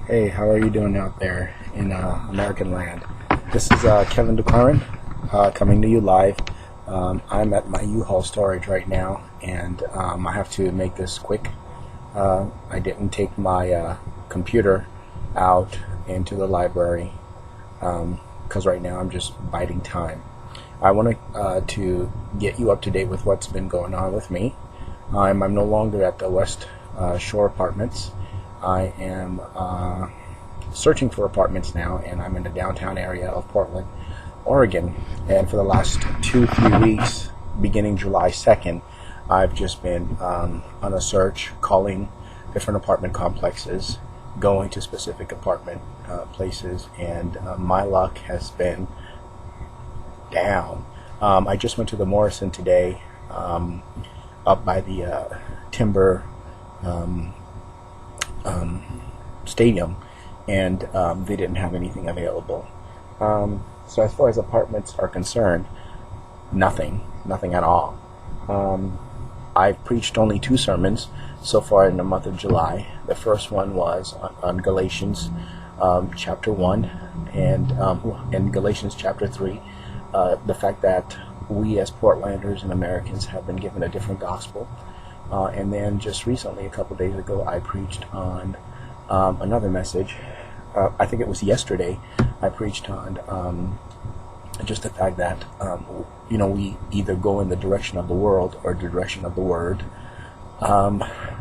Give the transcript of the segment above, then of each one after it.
Hey, how are you doing out there in American land? This is Kevin Duclairon coming to you live. I'm at my U-Haul storage right now, and I have to make this quick. I didn't take my computer out into the library because right now I'm just biding time. I want to get you up to date with what's been going on with me. I'm no longer at the West Shore Apartments. I am searching for apartments now, and I'm in the downtown area of Portland, Oregon. And for the last 2-3 weeks, beginning July 2nd, I've just been on a search, calling different apartment complexes, going to specific apartment places, and my luck has been down. I just went to the Morrison today, up by the Timber stadium, and they didn't have anything available. So as far as apartments are concerned, nothing at all. I've preached only 2 sermons so far in the month of July. The first one was on Galatians chapter 1 and Galatians chapter 3, the fact that we as Portlanders and Americans have been given a different gospel. And then just recently, a couple days ago, I preached on another message. I think it was yesterday. I preached on just the fact that we either go in the direction of the world or the direction of the Word.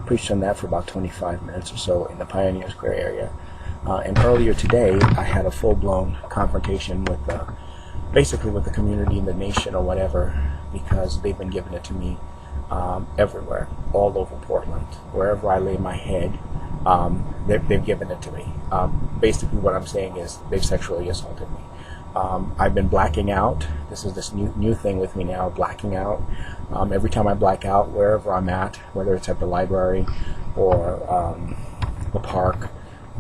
Preached on that for about 25 minutes or so in the Pioneer Square area. And earlier today, I had a full-blown confrontation with basically with the community in the nation or whatever, because they've been giving it to me everywhere, all over Portland. Wherever I lay my head, they've given it to me. Basically what I'm saying is they've sexually assaulted me. I've been blacking out. This is this new thing with me now, blacking out. Every time I black out, wherever I'm at, whether it's at the library or the park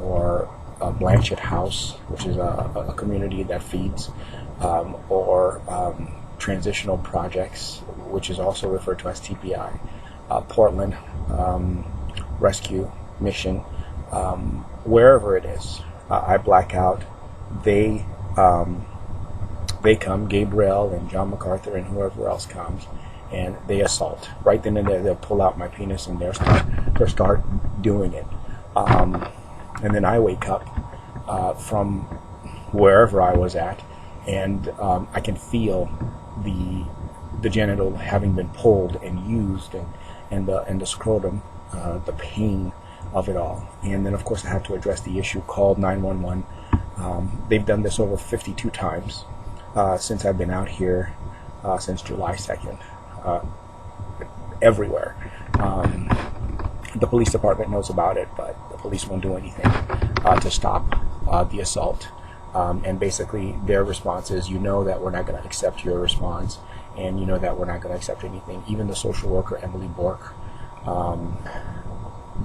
or Blanchett House, which is a community that feeds, or transitional projects, which is also referred to as TPI, Portland Rescue Mission, wherever it is, I black out. They come, Gabrielle and John MacArthur and whoever else comes, and they assault. Right then and there, they'll pull out my penis and they'll start doing it. And then I wake up from wherever I was at, and I can feel the genital having been pulled and used, and the scrotum, the pain of it all. And then of course I have to address the issue, called 911. They've done this over 52 times since I've been out here, since July 2nd, everywhere. The police department knows about it, but the police won't do anything to stop the assault. And basically their response is, that we're not going to accept your response, and that we're not going to accept anything. Even the social worker, Emily Bork,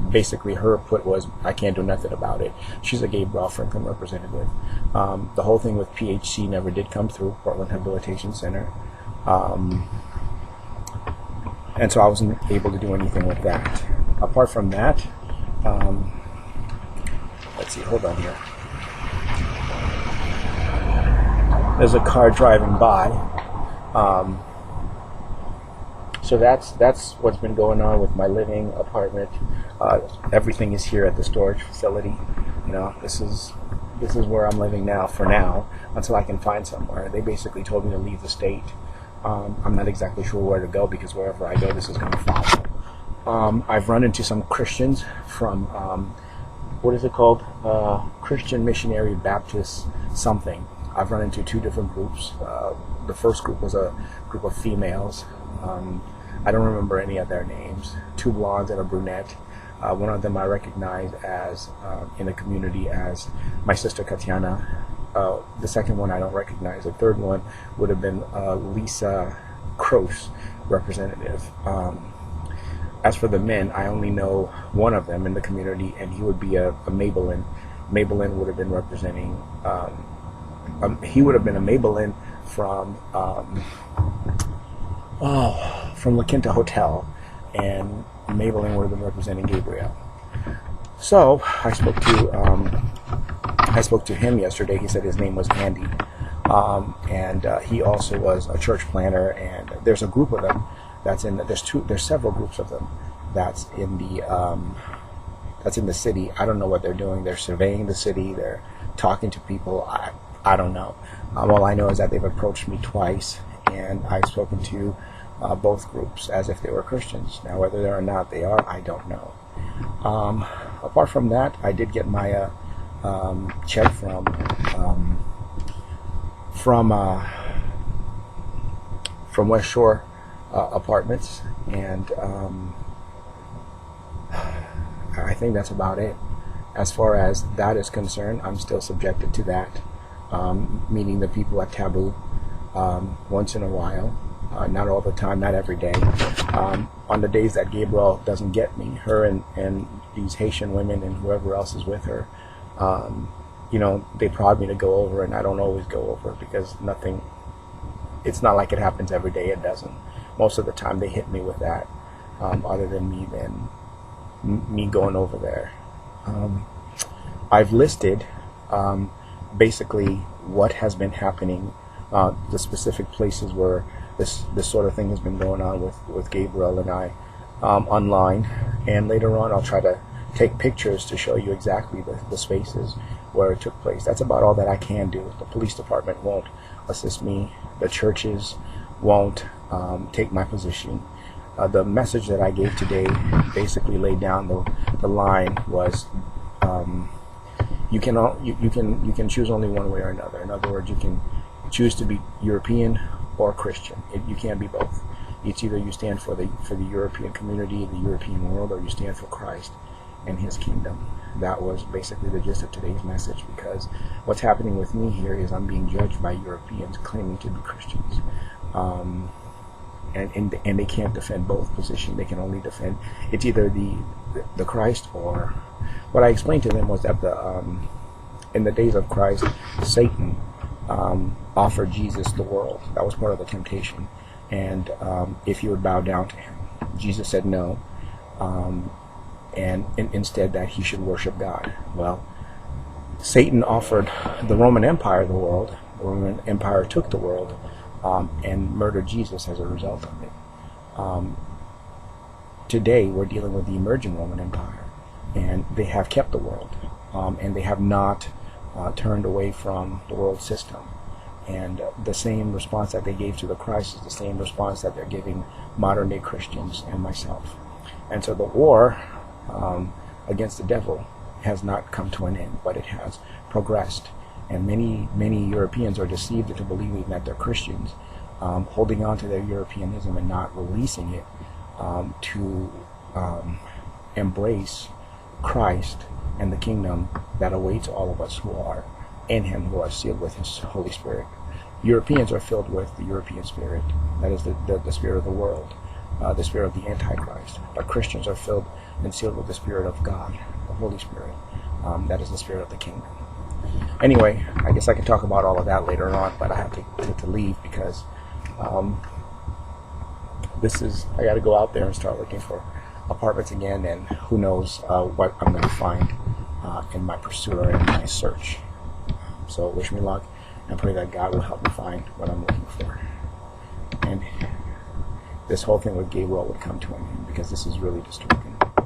basically her put was, I can't do nothing about it. She's a Gabrielle Franklin representative. The whole thing with PHC never did come through, Portland Rehabilitation Center. And so I wasn't able to do anything with that. Apart from that, let's see, hold on here. There's a car driving by. So that's what's been going on with my living apartment. Everything is here at the storage facility. This is where I'm living now, for now, until I can find somewhere. They basically told me to leave the state. I'm not exactly sure where to go, because wherever I go, this is going to follow. I've run into some Christians from, what is it called? Christian Missionary Baptist something. I've run into 2 different groups. The first group was a group of females. I don't remember any of their names. 2 blondes and a brunette. One of them I recognize as in the community as my sister Katiana. The second one I don't recognize. The third one would have been Lisa Croce, representative. As for the men, I only know one of them in the community, and he would be a Maybelline. Maybelline would have been representing. He would have been a Maybelline from La Quinta Hotel, and Maybelline would have been representing Gabrielle. So I spoke to I spoke to him yesterday. He said his name was Andy, and he also was a church planner. And there's a group of them that's in. There's several groups of them that's in the city. I don't know what they're doing. They're surveying the city. They're talking to people. I don't know. All I know is that they've approached me twice, and I've spoken to both groups as if they were Christians. Now, whether they are or not they are, I don't know. Apart from that, I did get my check from West Shore Apartments, and I think that's about it. As far as that is concerned, I'm still subjected to that, meeting the people at Taboo once in a while, not all the time, not every day. On the days that Gabrielle doesn't get me, her and these Haitian women and whoever else is with her, you know, they prod me to go over, and I don't always go over because it's not like it happens every day. It doesn't. Most of the time they hit me with that, other than me going over there. I've listed basically what has been happening, the specific places where this sort of thing has been going on with Gabrielle and I online, and later on I'll try to take pictures to show you exactly the spaces where it took place. That's about all that I can do. The police department won't assist me. The churches won't take my position. The message that I gave today basically laid down the line was you can choose only one way or another. In other words, you can choose to be European or Christian. You can't be both. It's either you stand for the European community, the European world, or you stand for Christ and His kingdom. That was basically the gist of today's message, because what's happening with me here is I'm being judged by Europeans claiming to be Christians. And they can't defend both positions. They can only defend, it's either the Christ or, what I explained to them was that in the days of Christ, Satan offered Jesus the world. That was part of the temptation. And if you would bow down to him, Jesus said no, and instead that he should worship God. Well, Satan offered the Roman Empire the world. The Roman Empire took the world, and murdered Jesus as a result of it. Today we're dealing with the emerging Roman Empire, and they have kept the world, and they have not turned away from the world system. And the same response that they gave to the Christ is the same response that they're giving modern day Christians and myself. And so the war against the devil has not come to an end, but it has progressed. And many Europeans are deceived into believing that they're Christians, holding on to their Europeanism and not releasing it to embrace Christ and the kingdom that awaits all of us who are in Him, who are sealed with His Holy Spirit. Europeans are filled with the European spirit, that is the spirit of the world, the spirit of the Antichrist. But Christians are filled and sealed with the Spirit of God, the Holy Spirit, that is the spirit of the kingdom. Anyway, I guess I can talk about all of that later on, but I have to leave because I got to go out there and start looking for apartments again, and who knows what I'm going to find in my pursuit or in my search. So wish me luck, and pray that God will help me find what I'm looking for, and this whole thing with Gabrielle would come to an end, because this is really disturbing.